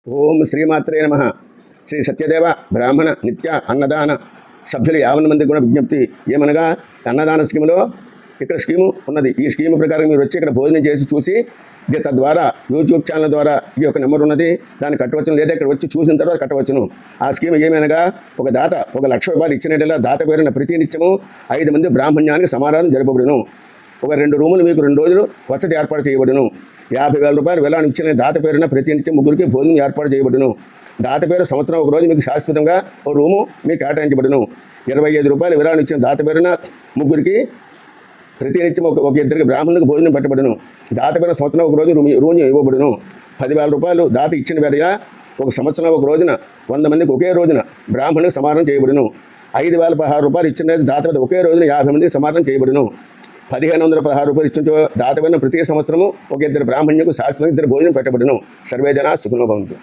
ఓం శ్రీమాత్రే నమ. శ్రీ సత్యదేవ బ్రాహ్మణ నిత్య అన్నదాన సభ్యులు 50 మందికి కూడా విజ్ఞప్తి ఏమనగా, అన్నదాన స్కీములో ఇక్కడ స్కీము ఉన్నది. ఈ స్కీము ప్రకారం మీరు వచ్చి ఇక్కడ భోజనం చేసి చూసి తద్వారా యూట్యూబ్ ఛానల్ ద్వారా ఈ యొక్క నెంబర్ ఉన్నది, దాన్ని కట్టవచ్చును, లేదా ఇక్కడ వచ్చి చూసిన తర్వాత కట్టవచ్చును. ఆ స్కీమ్ ఏమనగా, ఒక దాత 1 లక్ష రూపాయలు ఇచ్చినట్లా దాత పేరున ప్రతి నిత్యము 5 మంది బ్రాహ్మణ్యానికి సమారాధన జరపబడును. ఒక 2 రూములు మీకు 2 రోజులు వసతి ఏర్పాటు చేయబడును. 50,000 రూపాయలు విలాన్ని ఇచ్చిన దాత పేరున ప్రతి నిత్యం 3కి భోజనం ఏర్పాటు చేయబడును. దాత పేరు సంవత్సరం 1 రోజు మీకు శాశ్వతంగా ఒక రూము మీకు కేటాయించబడును. 25 రూపాయలు విరాళం ఇచ్చిన దాత పేరున 3కి ప్రతి నిత్యం ఒక 2 బ్రాహ్మణులకు భోజనం పెట్టబడును. దాత పేరున సంవత్సరం 1 రోజు రూము ఇవ్వబడును. 10,000 రూపాయలు దాత ఇచ్చిన వేళ ఒక సంవత్సరం 1 రోజున 100 మందికి ఒకే రోజున బ్రాహ్మణులకు సమానం చేయబడును. 5,016 రూపాయలు ఇచ్చిన దాత మీద ఒకే రోజున 50 మందికి సమానం చేయబడును. 1,516 రూపాయలు ఇచ్చిన దాత పైన ప్రతి సంవత్సరము ఒక 2 బ్రాహ్మణ్యులకు శాశ్వతంగా 2 భోజనం పెట్టబడును. సర్వే జనా సుఖినో భవంతు.